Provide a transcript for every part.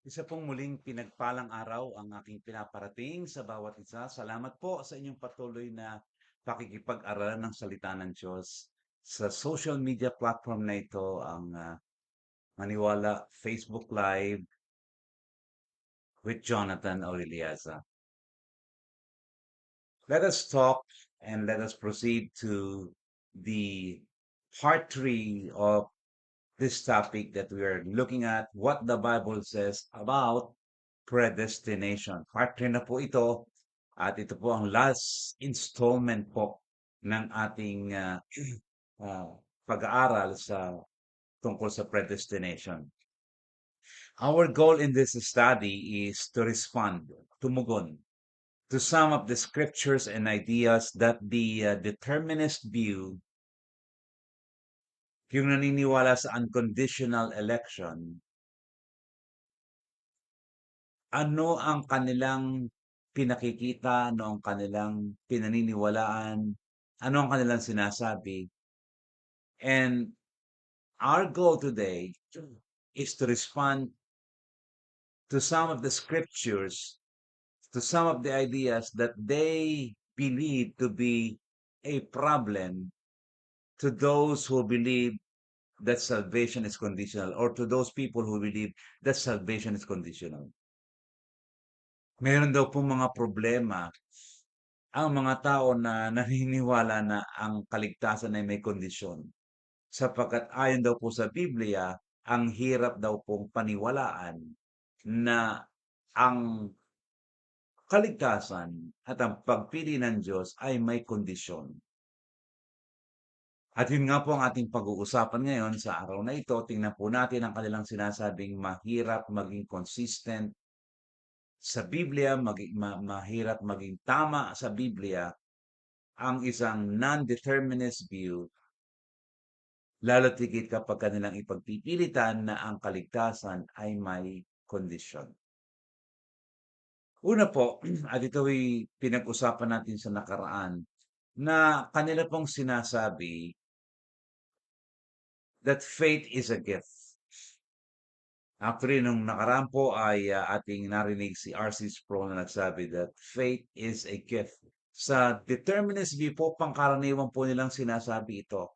Isa pong muling pinagpalang araw ang aking pinaparating sa bawat isa. Salamat po sa inyong patuloy na pakikipag-aralan ng salita ng Diyos. Sa social media platform na ito, ang Maniwala Facebook Live with Jonathan Aureliaza. Let us talk and let us proceed to the part three of this topic that we are looking at, what the Bible says about predestination. Part 3 na po ito at ito po ang last installment po ng ating pag-aaral sa tungkol sa predestination. Our goal in this study is to respond, tumugon, to some of the scriptures and ideas that the determinist view, yung naniniwala sa unconditional election, ano ang kanilang pinakikita, ano ang kanilang pinaniniwalaan, ano ang kanilang sinasabi. And our goal today is to respond to some of the scriptures, to some of the ideas that they believe to be a problem to those who believe that salvation is conditional, or to those people who believe that salvation is conditional. Meron daw pong mga problema ang mga tao na naniniwala na ang kaligtasan ay may kondisyon. Sapagkat ayon daw po sa Biblia, ang hirap daw pong paniwalaan na ang kaligtasan at ang pagpili ng Diyos ay may kondisyon. At yun nga po ang ating pag-uusapan ngayon sa araw na ito. Tingnan po natin ang kanilang sinasabing mahirap maging consistent sa Biblia, mahirap maging tama sa Biblia ang isang non-determinist view, lalo tigit kapag kanilang ipagpipilitan na ang kaligtasan ay may kondisyon. Una po, at ito'y pinag-usapan natin sa nakaraan, na kanila pong sinasabi that faith is a gift. Actually, nung nakaraan po ay ating narinig si R.C. Sproul na nagsabi that faith is a gift. Sa determinist view po, pangkaraniwan po nilang sinasabi ito,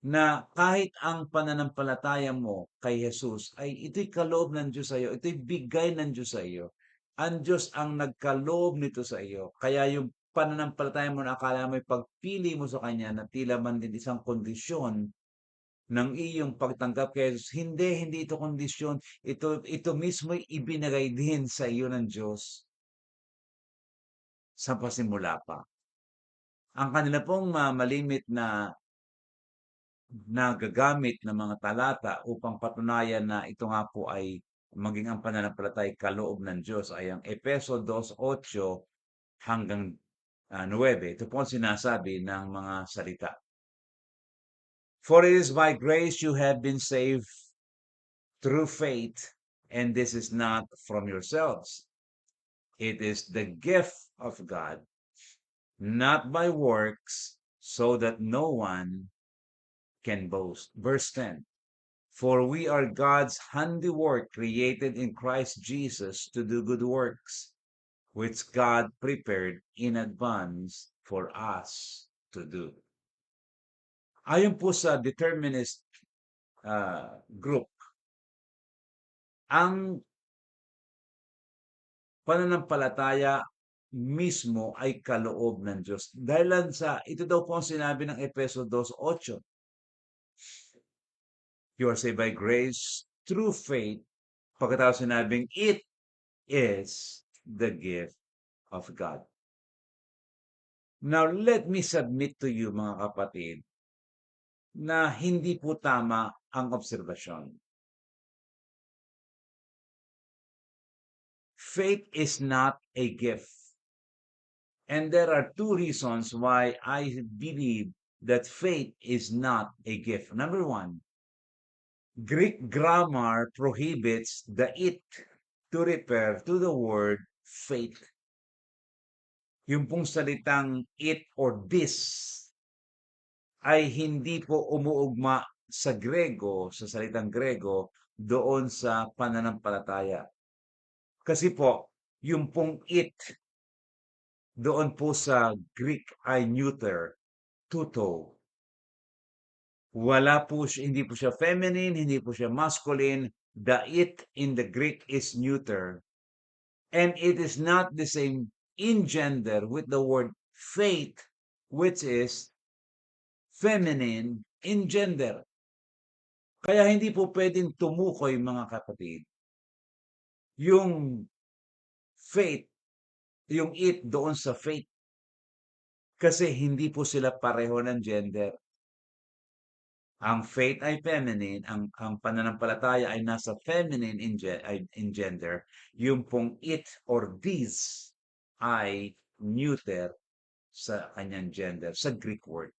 na kahit ang pananampalataya mo kay Jesus ay ito'y kaloob ng Diyos sa iyo, ito'y bigay ng Diyos sa iyo. Ang Diyos ang nagkaloob nito sa iyo. Kaya yung pananampalataya mo na akala mo'y pagpili mo sa Kanya na tila man din isang kondisyon ng iyong pagtanggap kay Jesus. Hindi ito kondisyon. Ito mismo'y ibinigay din sa iyo ng Diyos sa pasimula pa. Ang kanila pong malimit na nagagamit ng mga talata upang patunayan na ito nga po ay maging ang pananampalatay kaloob ng Diyos ay ang Efeso 2:8 hanggang 9. Ito po ang sinasabi ng mga salita. For it is by grace you have been saved through faith, and this is not from yourselves. It is the gift of God, not by works, so that no one can boast. Verse 10. For we are God's handiwork, created in Christ Jesus to do good works, which God prepared in advance for us to do. Ayon po sa determinist group, ang pananampalataya mismo ay kaloob ng Diyos. Dahil sa, ito daw po ang sinabi ng Efeso 2:8. You are saved by grace through faith. Pagkatapos sinabing, it is the gift of God. Now, let me submit to you, mga kapatid, na hindi po tama ang obserbasyon. Faith is not a gift. And there are two reasons why I believe that faith is not a gift. Number one, Greek grammar prohibits the it to refer to the word faith. Yung pong salitang it or this ay hindi po umuugma sa Grego, sa salitang Grego, doon sa pananampalataya. Kasi po, yung pong it, doon po sa Greek ay neuter, tuto. Wala po siya, hindi po siya feminine, hindi po siya masculine. The it in the Greek is neuter. And it is not the same in gender with the word faith, which is feminine in gender. Kaya hindi po pwedeng tumukoy, mga kapatid, yung faith, yung it doon sa faith. Kasi hindi po sila pareho ng gender. Ang faith ay feminine, ang pananampalataya ay nasa feminine in gender. Yung pong it or this ay neuter sa kanyang gender, sa Greek word.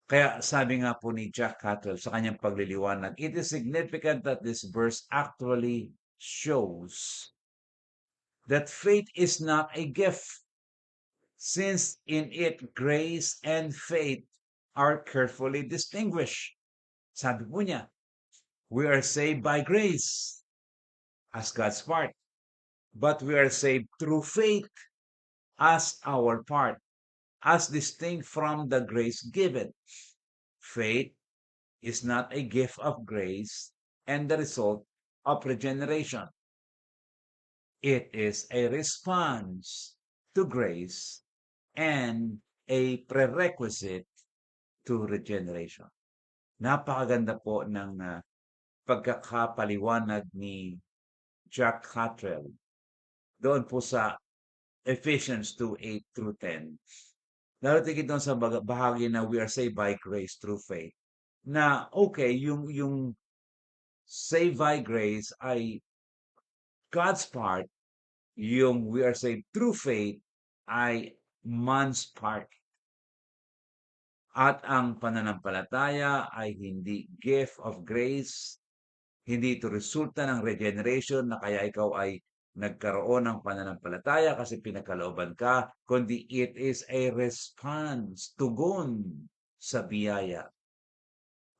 Kaya sabi nga po ni Jack Cattell sa kanyang pagliliwanag, it is significant that this verse actually shows that faith is not a gift, since in it grace and faith are carefully distinguished. Sabi po niya, we are saved by grace as God's part, but we are saved through faith as our part, as distinct from the grace given. Faith is not a gift of grace and the result of regeneration. It is a response to grace and a prerequisite to regeneration. Napakaganda po ng pagkakapaliwanag ni Jack Cottrell doon po sa Ephesians 2:8 through 10. Narating doon sa bahagi na we are saved by grace through faith. Na okay, yung saved by grace ay God's part, yung we are saved through faith ay man's part. At ang pananampalataya ay hindi gift of grace, hindi ito resulta ng regeneration na kaya ikaw ay nagkaroon ng pananampalataya kasi pinagkalooban ka, kundi it is a response, tugon sa biyaya.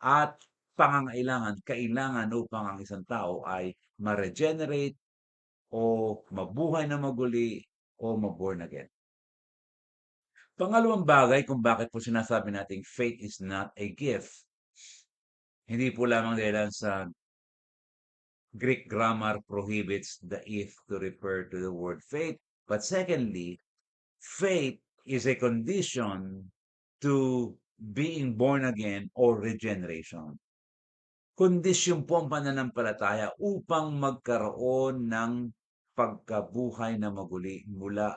At pangangailangan, kailangan upang ang isang tao ay ma-regenerate o mabuhay na maguli o ma-born again. Pangalawang bagay kung bakit po sinasabi nating faith is not a gift. Hindi po lamang dahil sa Greek grammar prohibits the if to refer to the word faith, but secondly, faith is a condition to being born again or regeneration. Kondisyon po ang pananampalataya upang magkaroon ng pagkabuhay na maguli mula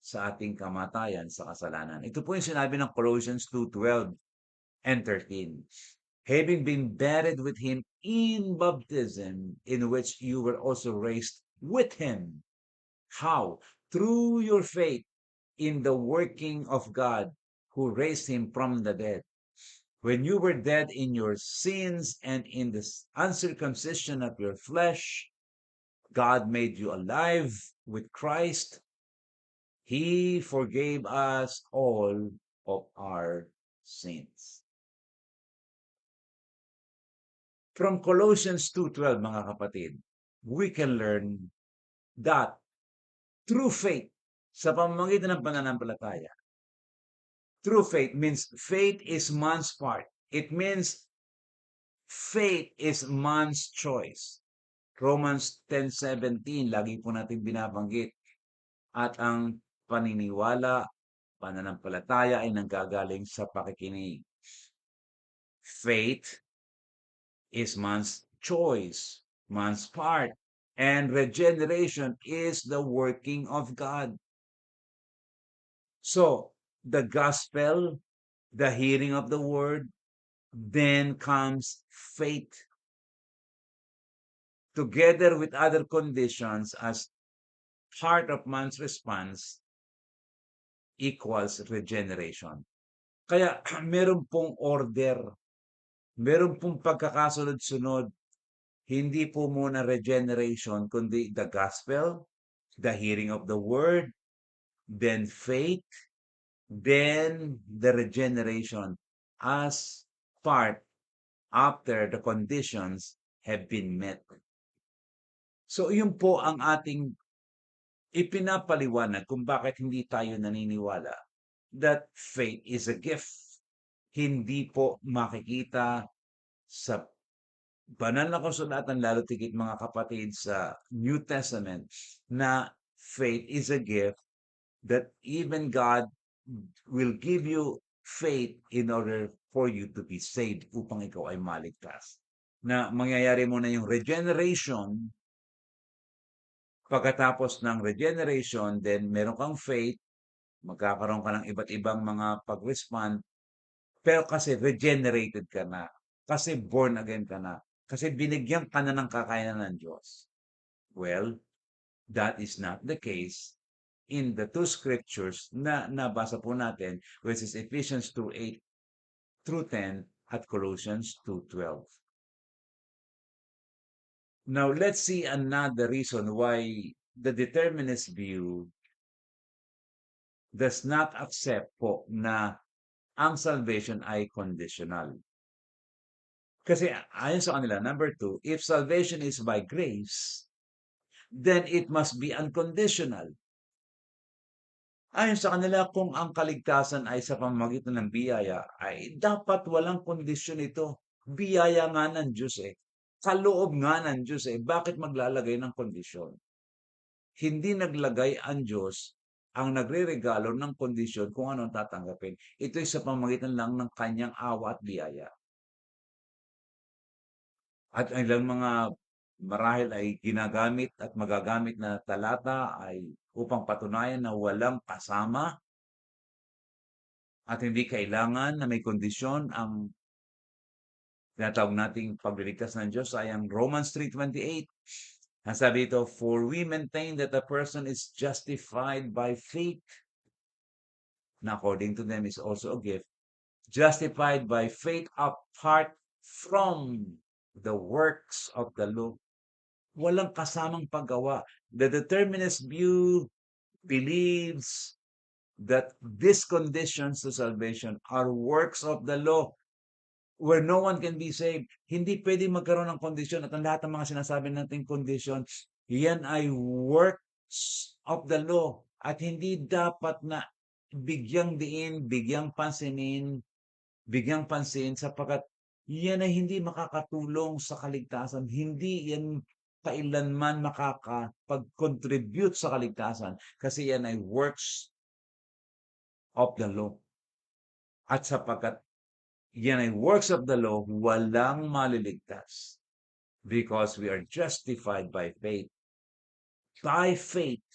sa ating kamatayan sa kasalanan. Ito po yung sinabi ng Colossians 2:12 and 13. Having been buried with him in baptism, in which you were also raised with him. How? Through your faith in the working of God who raised him from the dead. When you were dead in your sins and in the uncircumcision of your flesh, God made you alive with Christ. He forgave us all of our sins. From Colossians 2:12, mga kapatid, we can learn that through faith, sa pamamagitan ng pananampalataya, true faith means faith is man's part. It means faith is man's choice. Romans 10:17, lagi po natin binabanggit. At ang paniniwala, pananampalataya ay nanggagaling sa pakikinig. Faith is man's choice, man's part, and regeneration is the working of God. So, the gospel, the hearing of the word, then comes faith together with other conditions as part of man's response equals regeneration. Kaya meron pong order, meron pong pagkakasunod-sunod. Hindi po muna regeneration, kundi the gospel, the hearing of the word, then faith, then the regeneration as part after the conditions have been met. So, yun po ang ating ipinapaliwanag kung bakit hindi tayo naniniwala that faith is a gift. Hindi po makikita sa banal na kasulatan, lalo tigit mga kapatid sa New Testament, na faith is a gift, that even God will give you faith in order for you to be saved, upang ikaw ay maligtas. Na mangyayari mo na yung regeneration. Pagkatapos ng regeneration, then meron kang faith, magkakaroon ka ng iba't ibang mga pag-respond, pero kasi regenerated ka na, kasi born again ka na, kasi binigyan ka na ng kakayanan ng Diyos. Well, that is not the case in the two scriptures na nabasa po natin, which is Ephesians 2:8 through 10 at Colossians 2:12. Now, let's see another reason why the determinist view does not accept po na ang salvation ay conditional. Kasi ayon sa kanila, number 2, if salvation is by grace, then it must be unconditional. Ayon sa kanila, kung ang kaligtasan ay sa pamamagitan ng biyaya, ay dapat walang kondisyon ito. Biyaya nga ng Diyos eh. Kaloob nga ng Diyos eh. Bakit maglalagay ng kondisyon? Hindi naglagay ang Diyos ang nagreregalo ng kondisyon kung ano ang tatanggapin. Ito'y sa pamamagitan lang ng kanyang awa at biyaya. At ang ilang mga marahil ay ginagamit at magagamit na talata ay upang patunayan na walang kasama at hindi kailangan na may kondisyon ang tinatawag nating pagliligtas ng Diyos, ay ang Romans 3:28. Ang sabi ito, for we maintain that a person is justified by faith, na according to them is also a gift, justified by faith apart from the works of the law. Walang kasamang paggawa. The determinist view believes that these conditions to salvation are works of the law, where no one can be saved. Hindi pwede magkaroon ng kondisyon, at ang lahat ng mga sinasabi nating condition, yan ay works of the law, at hindi dapat na bigyang diin, bigyang pansin, sapagkat yan ay hindi makakatulong sa kaligtasan. Hindi yan kailanman makakapag-contribute sa kaligtasan, kasi yan ay works of the law. At sapagkat yan ay works of the law, walang maliligtas, because we are justified by faith. By faith,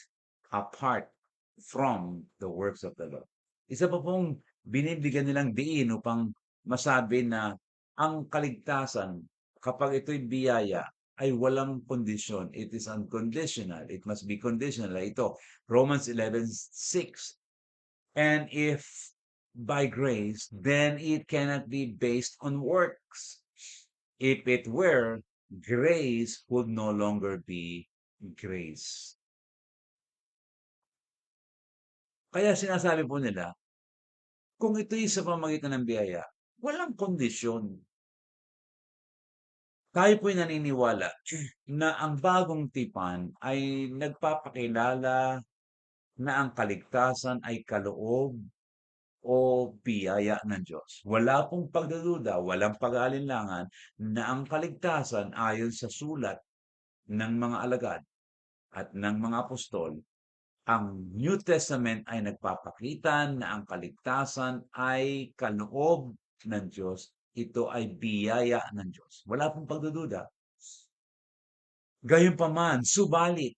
apart from the works of the law. Isa pa pong binibigyan nilang diin upang masabi na ang kaligtasan, kapag ito'y biyaya, ay walang kondisyon. It is unconditional. It must be conditional. Ito, Romans 11:6. And if by grace, then it cannot be based on works. If it were, grace would no longer be grace. Kaya sinasabi po nila, kung ito'y sa pamamagitan ng biyaya, walang kondisyon. Tayo po'y naniniwala na ang bagong tipan ay nagpapakilala na ang kaligtasan ay kaloob o biyaya ng Diyos. Wala pong pagdududa, walang pag-aalinlangan na ang kaligtasan ayon sa sulat ng mga alagad at ng mga apostol, ang New Testament ay nagpapakita na ang kaligtasan ay kaloob ng Diyos. Ito ay biyaya ng Diyos. Wala pong pagdududa. Gayunpaman, subalit,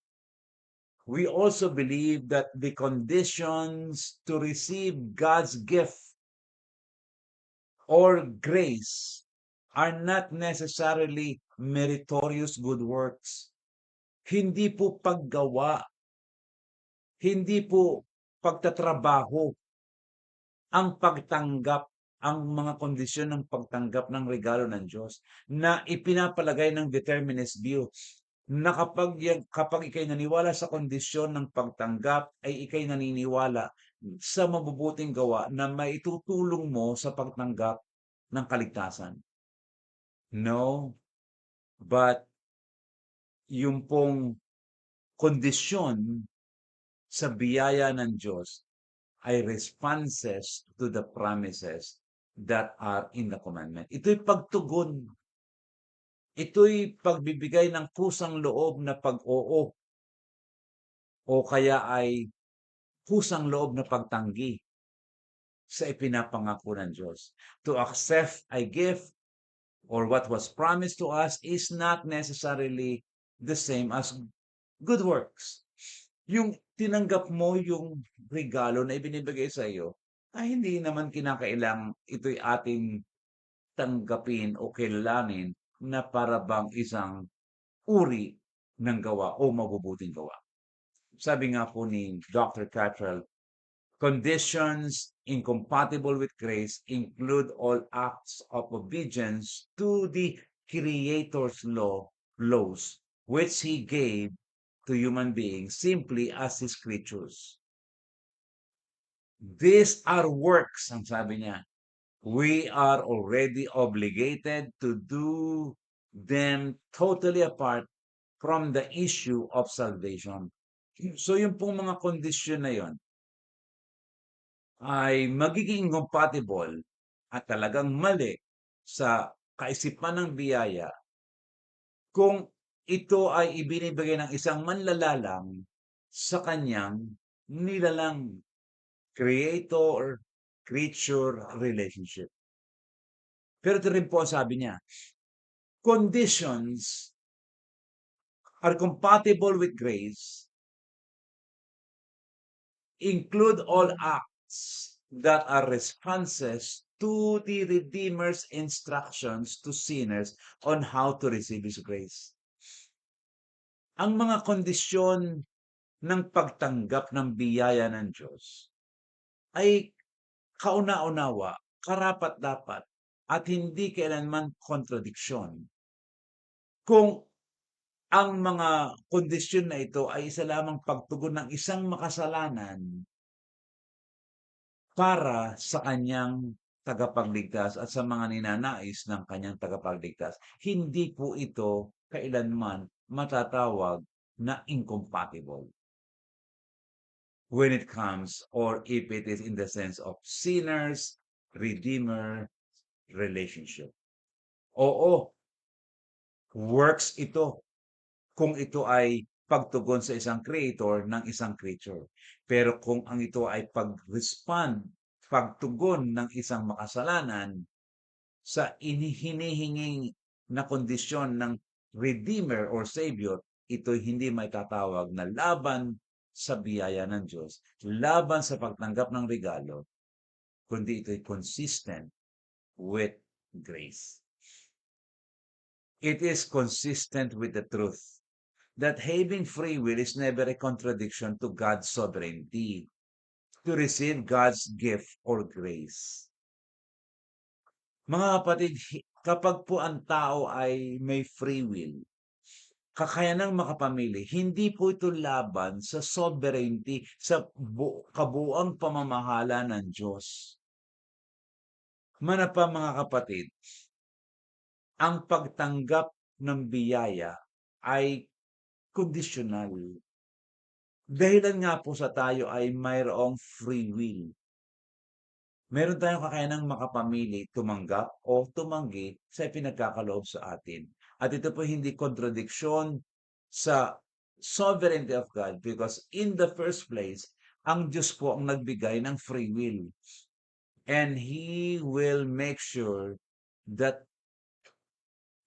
we also believe that the conditions to receive God's gift or grace are not necessarily meritorious good works. Hindi po paggawa, hindi po pagtatrabaho ang pagtanggap, ang mga kondisyon ng pagtanggap ng regalo ng Diyos na ipinapalagay ng determinist view, na kapag ikay naniwala sa kondisyon ng pagtanggap, ay ikay naniniwala sa mabubuting gawa na maitutulong mo sa pagtanggap ng kaligtasan. No, but yung pong kondisyon sa biyaya ng Diyos ay responses to the promises that are in the commandment. Ito'y pagtugon. Ito'y pagbibigay ng kusang loob na pag-oo o kaya ay kusang loob na pagtanggi sa ipinapangako ng Diyos. To accept a gift or what was promised to us is not necessarily the same as good works. Yung tinanggap mo yung regalo na ibinibigay sa iyo, ay hindi naman kinakailangang ito'y ating tanggapin o kilalanin na para bang isang uri ng gawa o mabubuting gawa. Sabi nga po ni Dr. Cottrell, conditions incompatible with grace include all acts of obedience to the Creator's laws, which He gave to human beings simply as His creatures. These are works, ang sabi niya. We are already obligated to do them totally apart from the issue of salvation. So yung pong mga kondisyon na yon ay magiging incompatible at talagang mali sa kaisipan ng biyaya kung ito ay ibinibigay ng isang manlalalang sa kanyang nilalang creator-creature relationship. Pero ito rin po ang sabi niya, conditions are compatible with grace include all acts that are responses to the Redeemer's instructions to sinners on how to receive His grace. Ang mga kondisyon ng pagtanggap ng biyaya ng Diyos ay kauna-unawa, karapat-dapat, at hindi kailanman kontradiksyon. Kung ang mga kondisyon na ito ay isa lamang pagtugon ng isang makasalanan para sa kanyang tagapagligtas at sa mga ninanais ng kanyang tagapagligtas. Hindi po ito kailanman matatawag na incompatible when it comes or if it is in the sense of sinners, redeemer, relationship. Oo, works ito kung ito ay pagtugon sa isang creator ng isang creature. Pero kung ang ito ay pag-respond, pagtugon ng isang makasalanan sa hinihinging na kondisyon ng Redeemer or Savior, ito'y hindi may tatawag na laban sa biyaya ng Diyos, laban sa pagtanggap ng regalo, kundi ito'y consistent with grace. It is consistent with the truth that having free will is never a contradiction to God's sovereignty, to receive God's gift or grace. Mga kapatid, kapag po ang tao ay may free will, kakayanang makapamili, hindi po ito laban sa sovereignty, sa kabuuang pamamahala ng Diyos. Manapa mga kapatid, ang pagtanggap ng biyaya ay conditional. Dahilan nga po sa tayo ay mayroong free will. Meron tayong kakayanang makapamili, tumanggap o tumanggi sa pinagkakaloob sa atin. At ito po hindi kontradiksyon sa sovereignty of God because in the first place, ang Diyos po ang nagbigay ng free will. And He will make sure that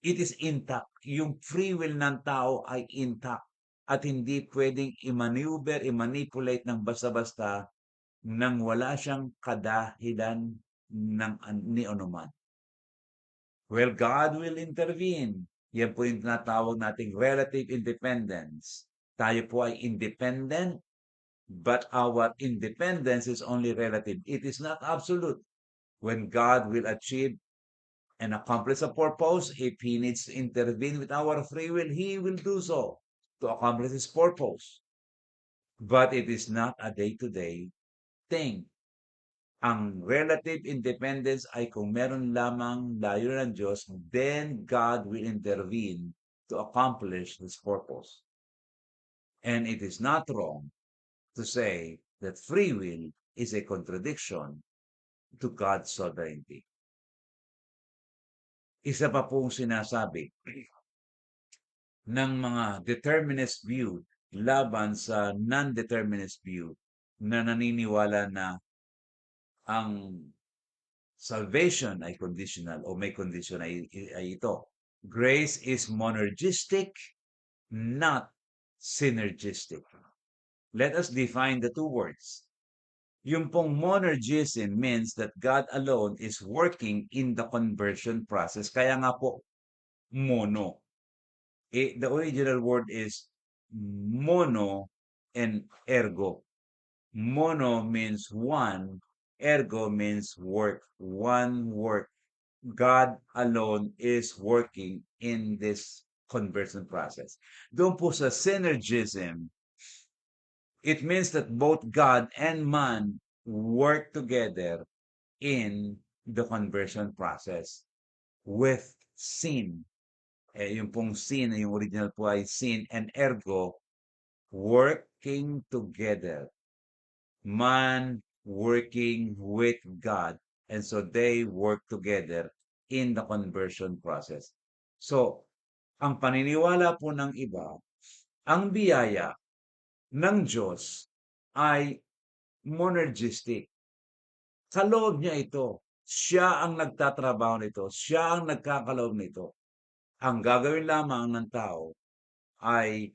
it is intact. Yung free will ng tao ay intact at hindi pwedeng i-maneuver, i-manipulate ng basta-basta nang wala siyang kadahilan ng ni anuman. Well, God will intervene. Yan po yung tinatawag nating relative independence. Tayo po ay independent, but our independence is only relative. It is not absolute. When God will achieve and accomplish a purpose, if He needs to intervene with our free will, He will do so to accomplish His purpose. But it is not a day-to-day thing. Ang relative independence ay kung meron lamang layunin ng Diyos, then God will intervene to accomplish His purpose. And it is not wrong to say that free will is a contradiction to God's sovereignty. Isa pa pong sinasabi ng mga determinist view laban sa non-determinist view na naniniwala na ang salvation ay conditional o may condition ay ito. Grace is monergistic, not synergistic. Let us define the two words. Yung pong monergism means that God alone is working in the conversion process. Kaya nga po, mono. The original word is mono and ergo. Mono means one, ergo means work, one work. God alone is working in this conversion process. Doon po sa synergism, it means that both God and man work together in the conversion process with sin. Yung pong sin, yung original po ay sin and ergo, working together. Man working with God. And so they work together in the conversion process. So, ang paniniwala po ng iba, ang biyaya ng Diyos ay monergistic. Sa loob niya ito. Siya ang nagtatrabaho nito. Siya ang nagkakaloob nito. Ang gagawin lamang ng tao ay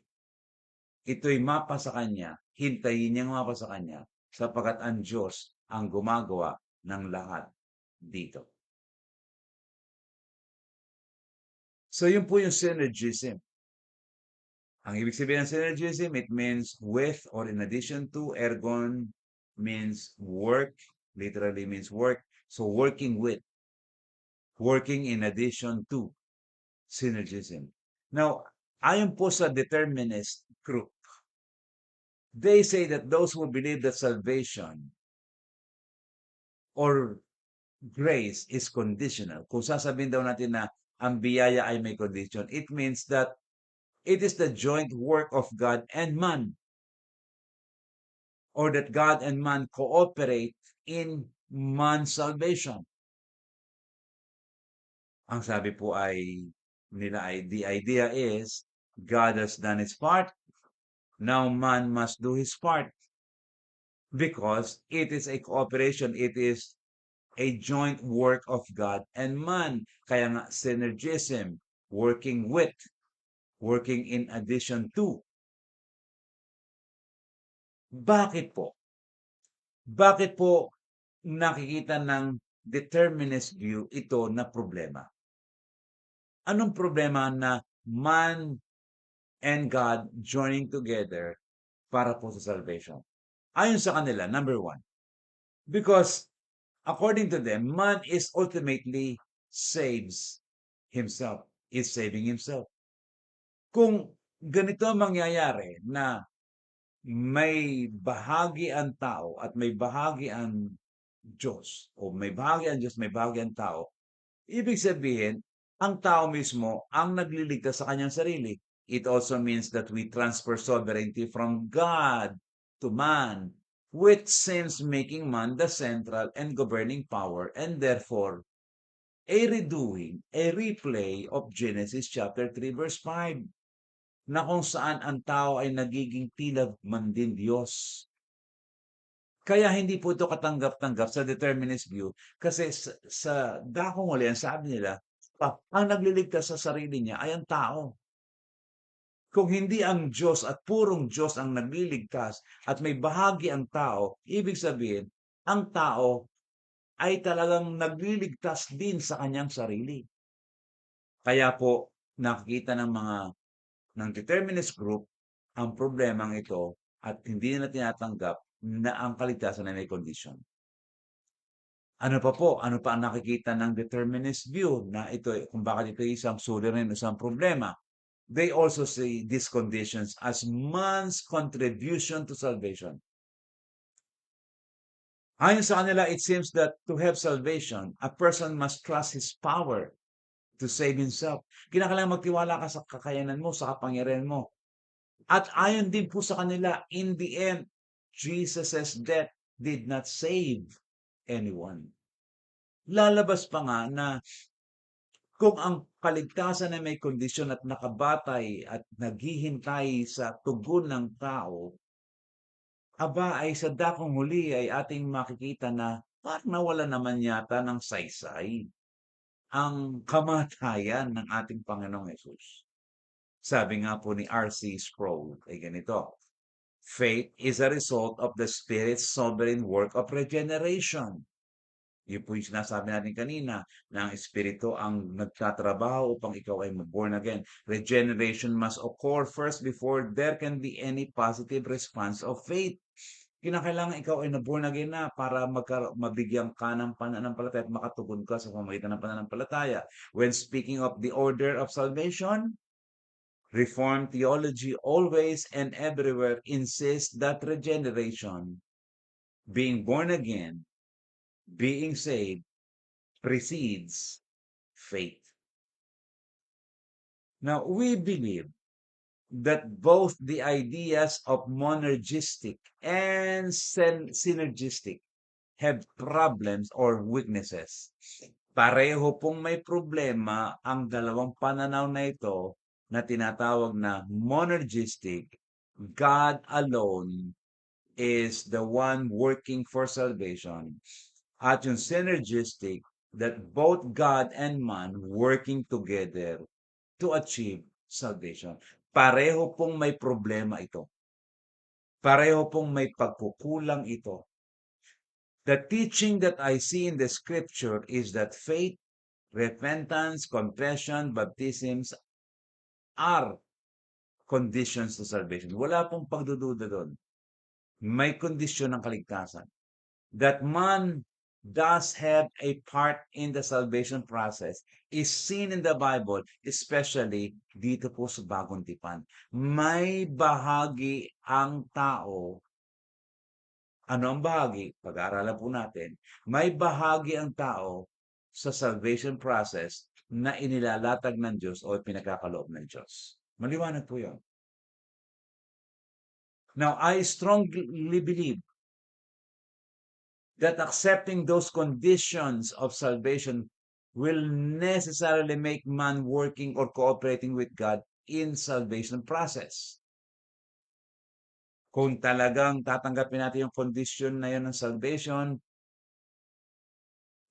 ito'y mapa sa kanya, hintayin niyang mapa sa kanya, sapagkat ang Diyos ang gumagawa ng lahat dito. So, yun po yung synergism. Ang ibig sabihin ng synergism, it means with or in addition to. Ergon means work, literally means work. So, working with, working in addition to, synergism. Now, ayon po sa determinist group, they say that those who believe that salvation or grace is conditional. Kung sasabihin daw natin na ang biyaya ay may condition, it means that it is the joint work of God and man. Or that God and man cooperate in man's salvation. Ang sabi po ay nila ay the idea is God has done his part. Now man must do his part. Because it is a cooperation, it is a joint work of God and man. Kaya nga synergism, working with, working in addition to. Bakit po? Bakit po nakikita ng determinist view ito na problema? Anong problema na man and God joining together para po sa salvation? Ayon sa kanila, number one, because according to them, man is ultimately saves himself, is saving himself. Kung ganito ang mangyayari na may bahagi ang tao at may bahagi ang Diyos, o may bahagi ang Diyos, may bahagi ang tao, ibig sabihin, ang tao mismo ang nagliligtas sa kanyang sarili. It also means that we transfer sovereignty from God to man, which seems making man the central and governing power, and therefore, a redoing, a replay of Genesis chapter 3 verse 5, na kung saan ang tao ay nagiging tila man din Diyos. Kaya hindi po ito katanggap-tanggap sa determinist view kasi sa dakong uli, ang sabi nila, ang nagliligtas sa sarili niya ay ang tao. Kung hindi ang Diyos at purong Diyos ang nagliligtas at may bahagi ang tao, ibig sabihin, ang tao ay talagang nagliligtas din sa kanyang sarili. Kaya po, nakikita ng determinist group ang problemang ito at hindi nila tinatanggap na ang kaligtasan ay may condition. Ano pa po? Ano pa ang nakikita ng determinist view na ito, kung bakit ito isang suliranin, isang problema? They also see these conditions as man's contribution to salvation. Ayon sa kanila, it seems that to have salvation, a person must trust his power to save himself. Kinakailangan magtiwala ka sa kakayanan mo, sa kapangyarihan mo. At ayon din po sa kanila, in the end, Jesus' death did not save anyone. Lalabas pa nga na kung ang kaligtasan ay may kondisyon at nakabatay at naghihintay sa tugon ng tao, aba ay sa dakong huli ay ating makikita na parang nawala naman yata ng saysay ang kamatayan ng ating Panginoong Hesus. Sabi nga po ni R.C. Sproul ay ganito, faith is a result of the Spirit's sovereign work of regeneration. Yun po yung sinasabi natin kanina na ang Espiritu ang nagtatrabaho upang ikaw ay born again. Regeneration must occur first before there can be any positive response of faith. Kinakailangan ikaw ay na-born again na para mabigyan ka ng pananampalataya at makatugon ka sa pamamagitan ng pananampalataya. When speaking of the order of salvation, Reformed theology always and everywhere insists that regeneration, being born again, being saved, precedes faith. Now, we believe that both the ideas of monergistic and synergistic have problems or weaknesses. Pareho pong may problema ang dalawang pananaw na ito na tinatawag na monergistic, God alone is the one working for salvation. At yung synergistic, that both God and man working together to achieve salvation. Pareho pong may problema ito. Pareho pong may pagkukulang ito. The teaching that I see in the scripture is that faith, repentance, confession, baptisms are conditions to salvation. Wala pong pagdududa doon. May kondisyon ng kaligtasan. That man does have a part in the salvation process is seen in the Bible, especially dito po sa Bagong Tipan. May bahagi ang tao. Ano ang bahagi? Pag-aaralan po natin. May bahagi ang tao sa salvation process na inilalatag ng Diyos o pinagkakaloob ng Diyos. Maliwanag po yun. Now, I strongly believe that accepting those conditions of salvation will necessarily make man working or cooperating with God in salvation process. Kung talagang tatanggapin natin yung condition na yun ng salvation,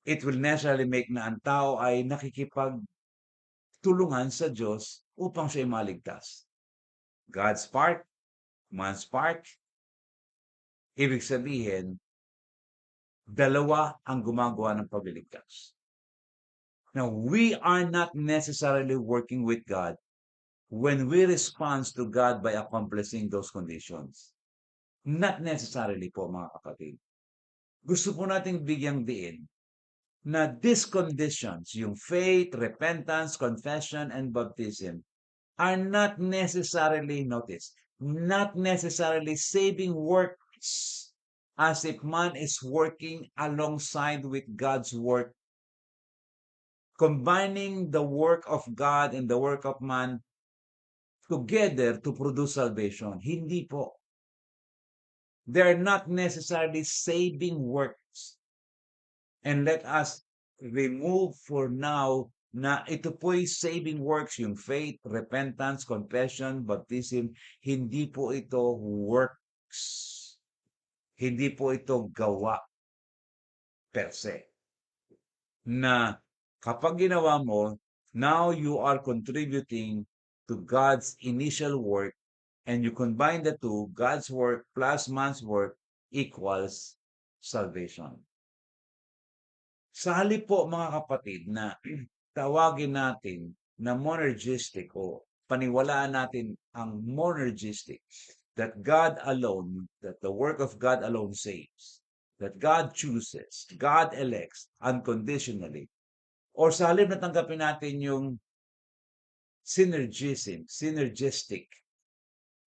it will necessarily make na ang tao ay nakikipagtulungan sa Diyos upang siya maligtas. God's part, man's part, ibig sabihin, dalawa ang gumagawa ng pagliligtas. Now, we are not necessarily working with God when we respond to God by accomplishing those conditions. Not necessarily po, mga kapatid. Gusto po nating bigyang diin na these conditions, yung faith, repentance, confession, and baptism, are not necessarily, notice, not necessarily saving works as if man is working alongside with God's work, combining the work of God and the work of man together to produce salvation. Hindi po. They're not necessarily saving works. And let us remove for now na ito po'y saving works, yung faith, repentance, confession, baptism. Hindi po ito works. Hindi po ito gawa per se. Na kapag ginawa mo, now you are contributing to God's initial work and you combine the two, God's work plus man's work equals salvation. Sa halip po mga kapatid na tawagin natin na monergistic o paniwalaan natin ang monergistic, that God alone, that the work of God alone saves, that God chooses, God elects unconditionally, or sa halip na tanggapin natin yung synergistic,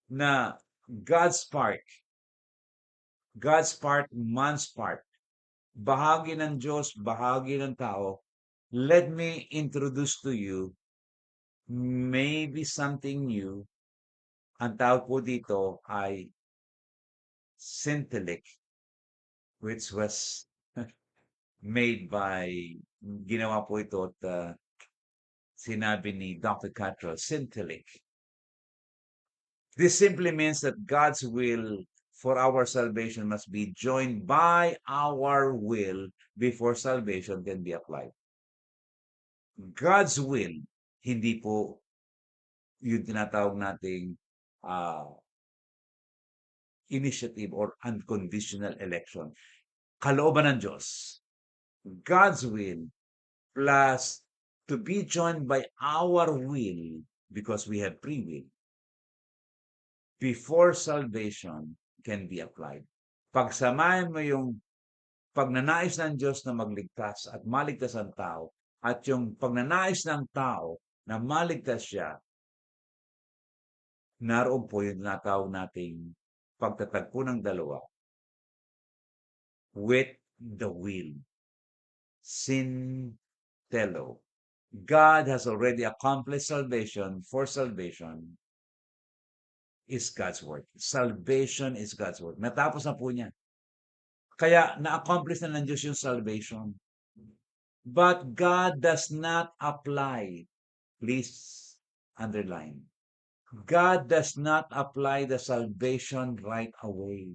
na God's part, man's part, bahagi ng Diyos, bahagi ng tao. Let me introduce to you maybe something new. Ang tawag po dito ay Syntelic, which was made by, ginawa po ito at sinabi ni Dr. Cottrell, Syntelic. This simply means that God's will for our salvation must be joined by our will before salvation can be applied. God's will, hindi po yung tinatawag nating uh, initiative or unconditional election. Kalooban ng Diyos. God's will plus to be joined by our will because we have free will before salvation can be applied. Pagsamahin mo yung pagnanais ng Diyos na magligtas at maligtas ang tao at yung pagnanais ng tao na maligtas siya, naroon po yung natawag nating pagtatagpo ng dalawa with the will. Syntelo. God has already accomplished salvation. For salvation is God's work. Salvation is God's work. Natapos na po niya. Kaya na-accomplish na ng Diyos yung salvation. But God does not apply. Please underline. God does not apply the salvation right away.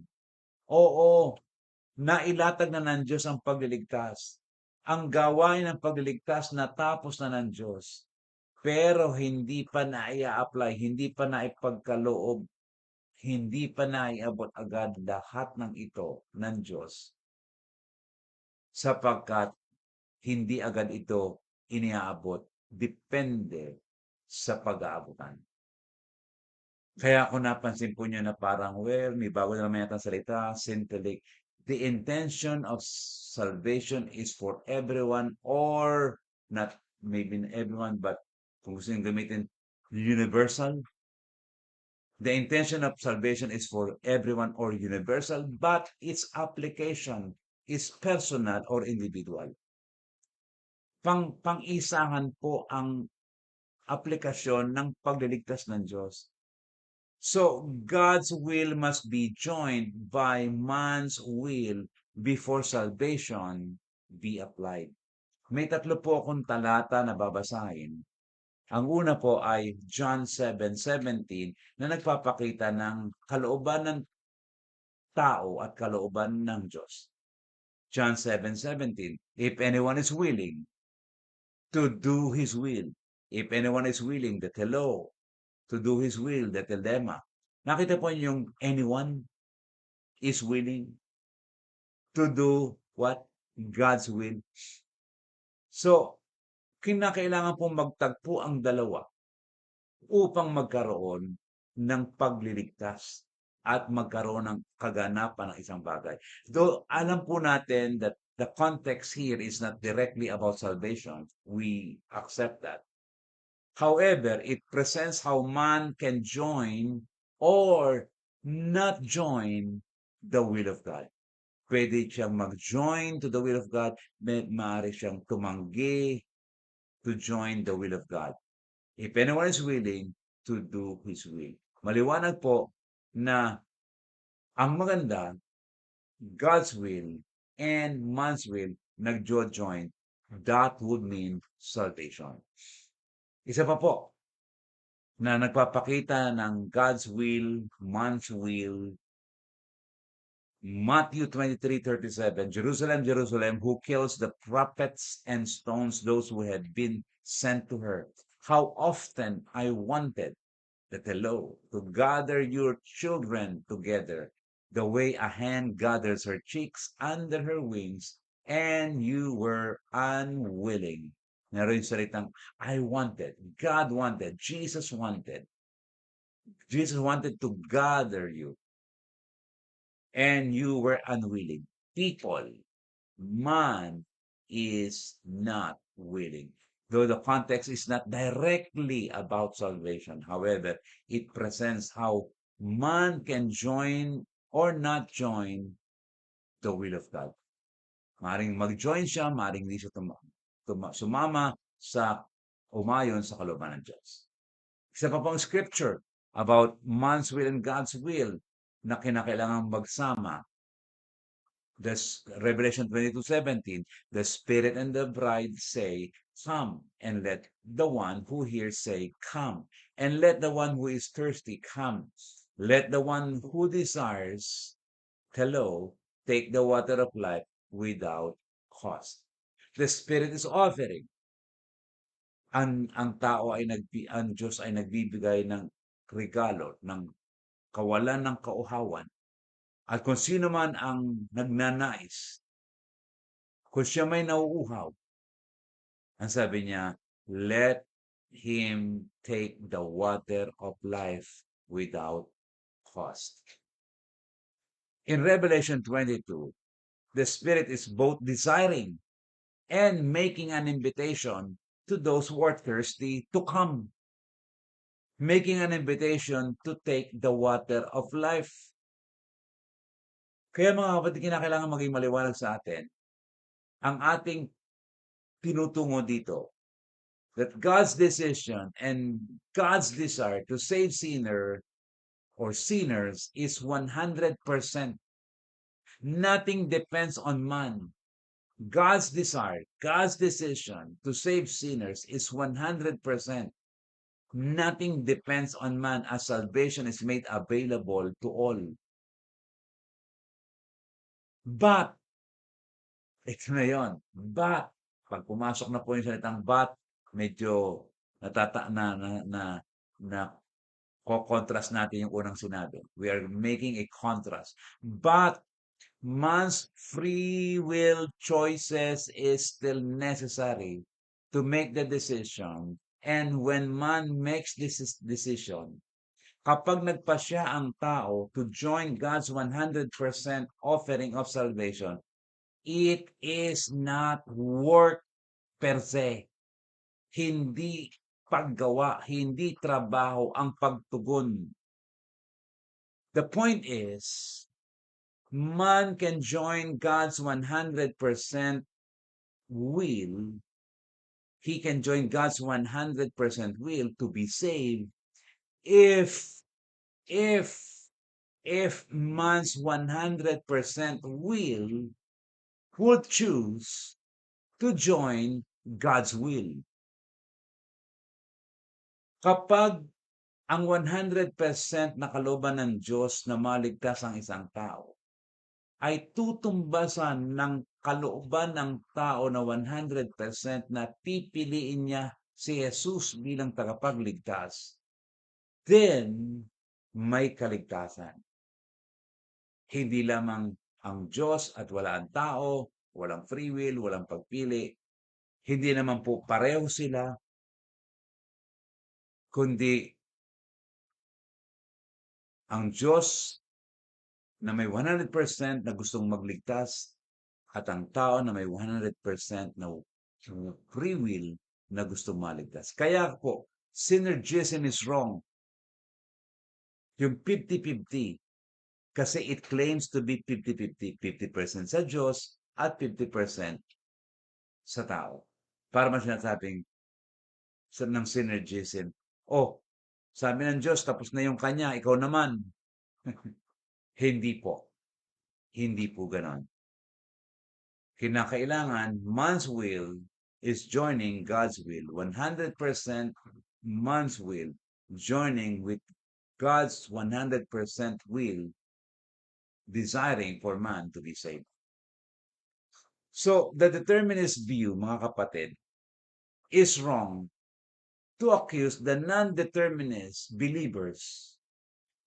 Oo, nailatag na ng Diyos ang pagliligtas. Ang gawain ng pagliligtas natapos na ng Diyos. Pero hindi pa na i-apply, hindi pa na ipagkaloob, hindi pa na iabot agad lahat ng ito ng Diyos. Sapagkat hindi agad ito iniaabot. Depende sa pag-aabutan. Kaya ako napansin po niyo na parang, well, may bago na naman yata salita, Syntelic. The intention of salvation is for everyone or not maybe everyone, but kung gusto yung gamitin, universal. The intention of salvation is for everyone or universal, but its application is personal or individual. Pang-isahan po ang aplikasyon ng pagliligtas ng Diyos. So, God's will must be joined by man's will before salvation be applied. May tatlo po akong talata na babasahin. Ang una po ay John 7:17 na nagpapakita ng kalooban ng tao at kalooban ng Diyos. John 7:17, if anyone is willing to do His will, if anyone is willing, the telo, to do His will, the telema. Nakita po yung anyone is willing to do what? God's will. So, kinakailangan pong magtagpo ang dalawa upang magkaroon ng pagliligtas at magkaroon ng kaganapan ng isang bagay. Though alam po natin that the context here is not directly about salvation, we accept that. However, it presents how man can join or not join the will of God. Pwede siyang mag-join to the will of God, maaari siyang tumanggi to join the will of God. If anyone is willing to do His will. Maliwanag po na ang maganda, God's will and man's will nag-join. That would mean salvation. Isa pa po, na nagpapakita ng God's will, man's will, Matthew 23:37, Jerusalem, Jerusalem, who kills the prophets and stones those who had been sent to her. How often I wanted, that hello, to gather your children together, the way a hen gathers her chicks under her wings, and you were unwilling. Naroon yung salitang, I wanted, God wanted, Jesus wanted. Jesus wanted to gather you. And you were unwilling. People, man is not willing. Though the context is not directly about salvation, however, it presents how man can join or not join the will of God. Maring mag-join siya, maring hindi siya sumama sa umayon sa kalooban ng Diyos. Isa pa pang scripture about man's will and God's will na kinakailangang magsama. This Revelation 22:17, the Spirit and the bride say, "Come," and let the one who hears say, "Come," and let the one who is thirsty come. Let the one who desires, hello, take the water of life without cost. The Spirit is offering. Ang Diyos ay nagbibigay ng regalo, ng kawalan ng kauhawan. At kung sino man ang nagnanais, kung siya may nauuhaw, ang sabi niya, let him take the water of life without cost. In Revelation 22, the Spirit is both desiring and making an invitation to those who are thirsty to come. Making an invitation to take the water of life. Kaya mga kapatid, kinakailangan maging maliwanag sa atin ang ating tinutungo dito. That God's decision and God's desire to save sinner or sinners is 100%. Nothing depends on man. God's desire, God's decision to save sinners is 100%. Nothing depends on man as salvation is made available to all. But, ito na yun. But, pag pumasok na po yung salitang but, medyo na ko-contrast natin yung unang sinabi. We are making a contrast. But, man's free will choices is still necessary to make the decision. And when man makes this decision, kapag nagpasya ang tao to join God's 100% offering of salvation, it is not work per se. Hindi paggawa, hindi trabaho ang pagtugon. The point is, man can join God's 100% will. He can join God's 100% will to be saved if man's 100% will would choose to join God's will. Kapag ang 100% na kalooban ng Diyos na maligtas ang isang tao ay tutumbasan ng kalooban ng tao na 100% na pipiliin niya si Jesus bilang tagapagligtas, then may kaligtasan. Hindi lamang ang Diyos at wala ang tao, walang free will, walang pagpili. Hindi naman po pareho sila, kundi ang Diyos na may 100% na gustong magligtas at ang tao na may 100% na free will na gustong maligtas. Kaya po, synergism is wrong. Yung 50-50, kasi it claims to be 50-50. 50% sa Diyos at 50% sa tao. Para mas sinasabing ng synergism. Oh, sabi ng Diyos, tapos na yung kanya, ikaw naman. Hindi po. Hindi po ganon. Kinakailangan, man's will is joining God's will. 100% man's will joining with God's 100% will, desiring for man to be saved. So, the determinist view, mga kapatid, is wrong to accuse the non-determinist believers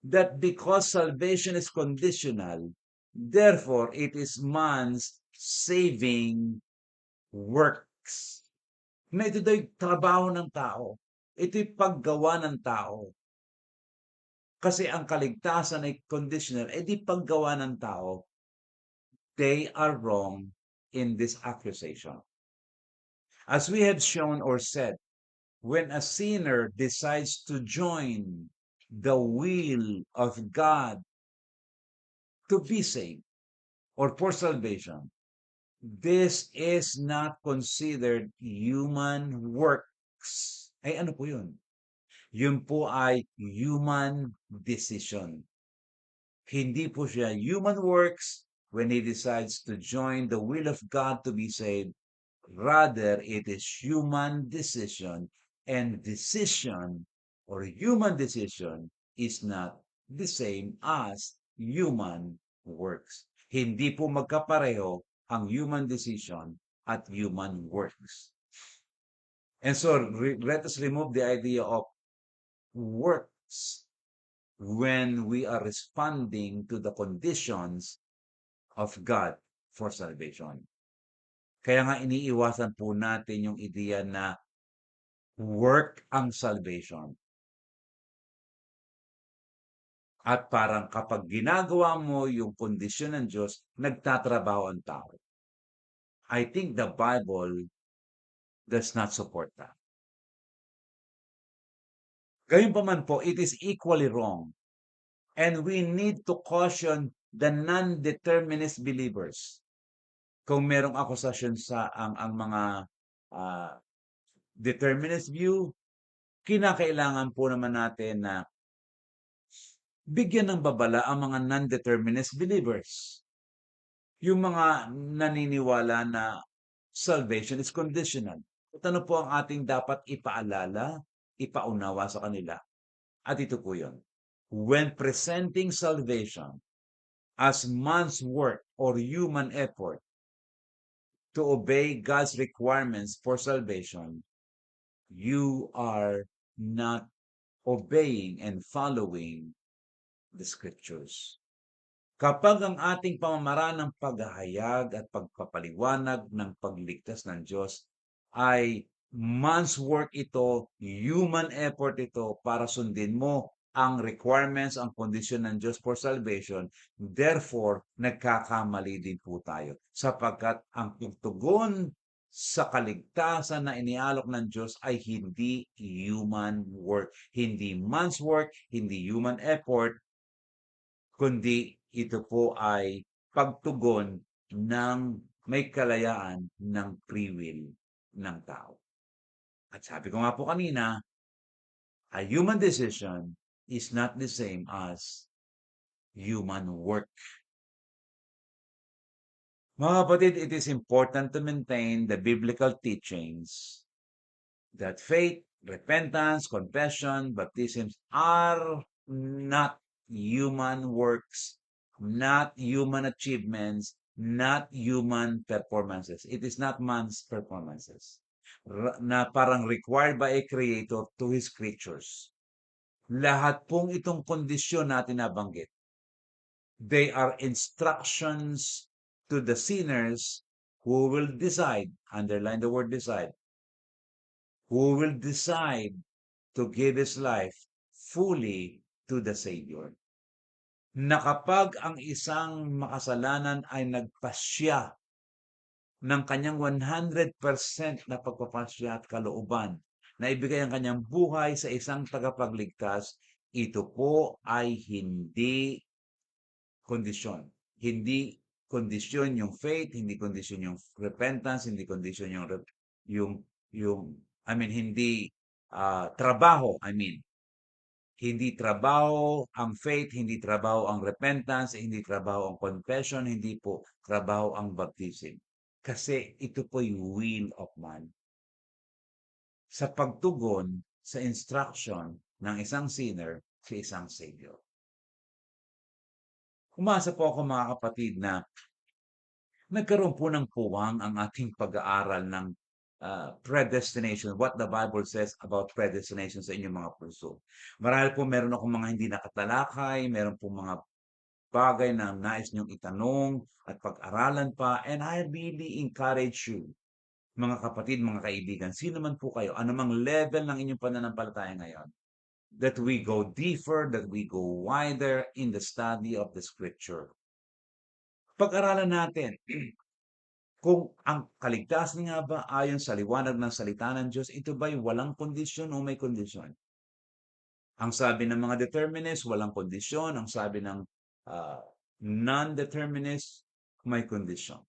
that because salvation is conditional, therefore it is man's saving works. Na ito daw trabaho ng tao. Ito'y paggawa ng tao. Kasi ang kaligtasan ay conditional, di paggawa ng tao. They are wrong in this accusation. As we have shown or said, when a sinner decides to join the will of God to be saved or for salvation, This is not considered human works. Ay ano po yun? Yun po ay human decision. Hindi po siya human works when he decides to join the will of God to be saved. Rather, it is human decision, and decision or human decision is not the same as human works. Hindi po magkapareho ang human decision at human works. And so let us remove the idea of works when we are responding to the conditions of God for salvation. Kaya nga iniiwasan po natin yung ideya na work ang salvation. At parang kapag ginagawa mo yung kondisyon ng Diyos, nagtatrabaho ang tao. I think the Bible does not support that. Gayunpaman po, it is equally wrong. And we need to caution the non-determinist believers. Kung merong akusasyon sa ang mga uh, determinist view, kinakailangan po naman natin na bigyan ng babala ang mga non-determinist believers. Yung mga naniniwala na salvation is conditional. At ano po ang ating dapat ipaalala, ipaunawa sa kanila? At ito po yun. When presenting salvation as man's work or human effort to obey God's requirements for salvation, you are not obeying and following the scriptures. Kapag ang ating pamamaraan ng paghahayag at pagpapaliwanag ng pagligtas ng Diyos ay man's work ito, human effort ito para sundin mo ang requirements, ang kondisyon ng Diyos for salvation, therefore, nagkakamali din po tayo. Sapagkat ang pagtugon sa kaligtasan na inialok ng Diyos ay hindi human work. Hindi man's work, hindi human effort, kundi ito po ay pagtugon ng may kalayaan ng free will ng tao. At sabi ko nga po kanina, a human decision is not the same as human work. Mga kapatid, it is important to maintain the biblical teachings that faith, repentance, confession, baptisms are not human works, not human achievements, not human performances. It is not man's performances na parang required by a creator to his creatures. Lahat pong itong kondisyon natin nabanggit, they are instructions to the sinners who will decide, underline the word decide, who will decide to give his life fully to the Savior. Na kapag ang isang makasalanan ay nagpasya ng kanyang 100% na pagpapasya at kalooban na ibigay ang kanyang buhay sa isang tagapagligtas, ito po ay hindi kondisyon. Hindi kondisyon yung faith, hindi kondisyon yung repentance, hindi kondisyon hindi trabaho, hindi trabaho ang faith, hindi trabaho ang repentance, hindi trabaho ang confession, hindi po trabaho ang baptism. Kasi ito po yung will of man. Sa pagtugon sa instruction ng isang sinner sa isang Savior. Umasa po ako mga kapatid na nagkaroon po ng puwang ang ating pag-aaral ng predestination, what the Bible says about predestination sa inyong mga puso. Marahil po meron akong mga hindi nakatalakay, meron po mga bagay na nais niyong itanong at pag-aralan pa, and I really encourage you, mga kapatid, mga kaibigan, sino man po kayo, anumang level ng inyong pananampalataya ngayon, that we go deeper, that we go wider in the study of the Scripture. Pag-aralan natin kung ang kaligtasan nga ba ayon sa liwanag ng salita ng Diyos, ito ba'y walang kondisyon o may kondisyon? Ang sabi ng mga determinists, walang kondisyon. Ang sabi ng non-determinists, may kondisyon.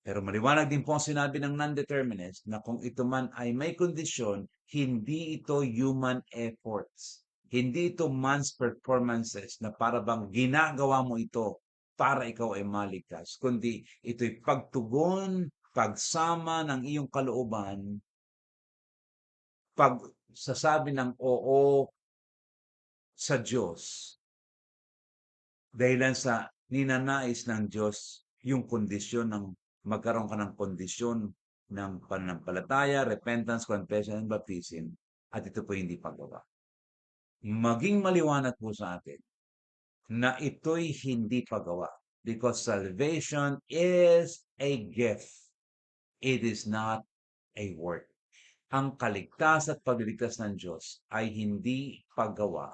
Pero maliwanag din po ang sinabi ng non-determinist na kung ito man ay may kondisyon, hindi ito human efforts. Hindi ito man's performances na para bang ginagawa mo ito para ikaw ay maligtas, kundi ito'y pagtugon, pagsama ng iyong kalooban, pagsasabi ng oo sa Diyos dahilan sa ninanais ng Diyos yung kondisyon ng magkaroon ka ng kondisyon ng pananampalataya, repentance, confession, and baptism, at ito po hindi paggawa. Maging maliwanag po sa atin na ito'y hindi paggawa because salvation is a gift. It is not a work. Ang kaligtas at pagliligtas ng Diyos ay hindi paggawa,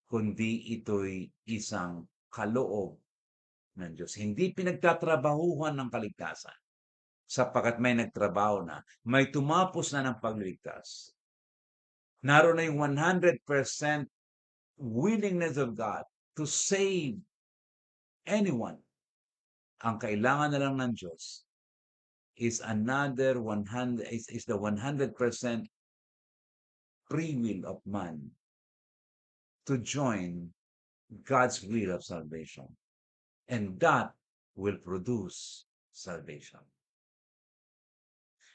kundi ito'y isang kaloob ng Diyos. Hindi pinagtatrabahuhan ng kaligtasan sapagkat may nagtrabaho na, may tumapos na ng pagliligtas. Naroon na yung 100% willingness of God to save anyone. Ang kailangan na lang ng Diyos is another 100 is the 100% free will of man to join God's will of salvation. And that will produce salvation.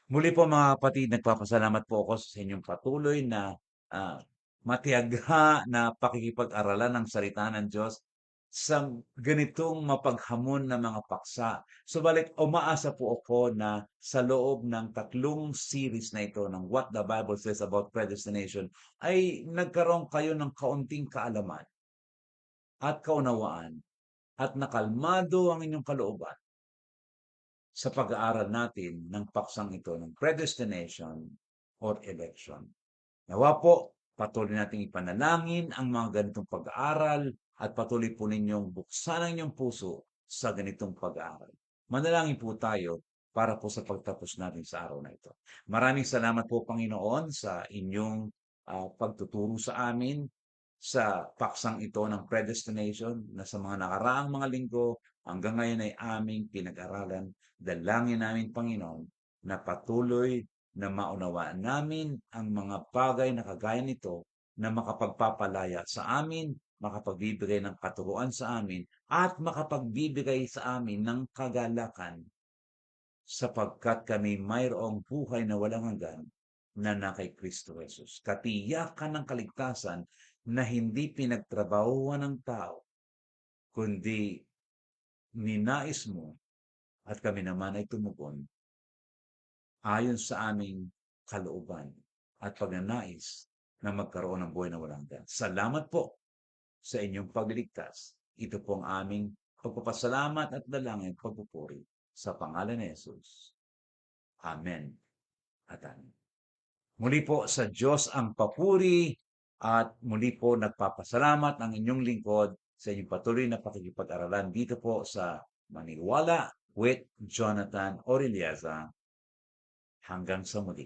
Muli po mga kapatid, nagpapasalamat po ako sa inyong patuloy na matiyaga na pakikipag-aralan ng salita ng Diyos sa ganitong mapaghamon na mga paksa. Subalit, umaasa po ako na sa loob ng 3 series na ito ng What the Bible Says About Predestination ay nagkaroon kayo ng kaunting kaalaman at kaunawaan at nakalmado ang inyong kalooban sa pag-aaral natin ng paksang ito ng predestination or election. Nawa po, patuloy nating ipanalangin ang mga ganitong pag-aaral at patuloy po ninyong buksan ang inyong puso sa ganitong pag-aaral. Manalangin po tayo para po sa pagtapos natin sa araw na ito. Maraming salamat po, Panginoon, sa inyong pagtuturo sa amin sa paksang ito ng predestination na sa mga nakaraang mga linggo hanggang ngayon ay aming pinag-aralan. Dalangin namin, Panginoon, na patuloy na maunawaan namin ang mga bagay na kagaya nito na makapagpapalaya sa amin, makapagbibigay ng katuruan sa amin, at makapagbibigay sa amin ng kagalakan sapagkat kami mayroong buhay na walang hanggan na kay Kristo Jesus. Katiyakan ng kaligtasan na hindi pinagtrabahuan ng tao, kundi ninais mo at kami naman ay tumugon ayon sa aming kalooban at pagnanais na magkaroon ng buhay na walang hanggan. Salamat po sa inyong pagliligtas. Ito po ang aming pagpapasalamat at dalangin pagpupuri sa pangalan ni Jesus. Amen at amen. Muli po sa Diyos ang papuri at muli po nagpapasalamat ang inyong lingkod sa inyong patuloy na pakikipag-aralan dito po sa Maniwala with Jonathan Orelleza. Hanggang sa muli.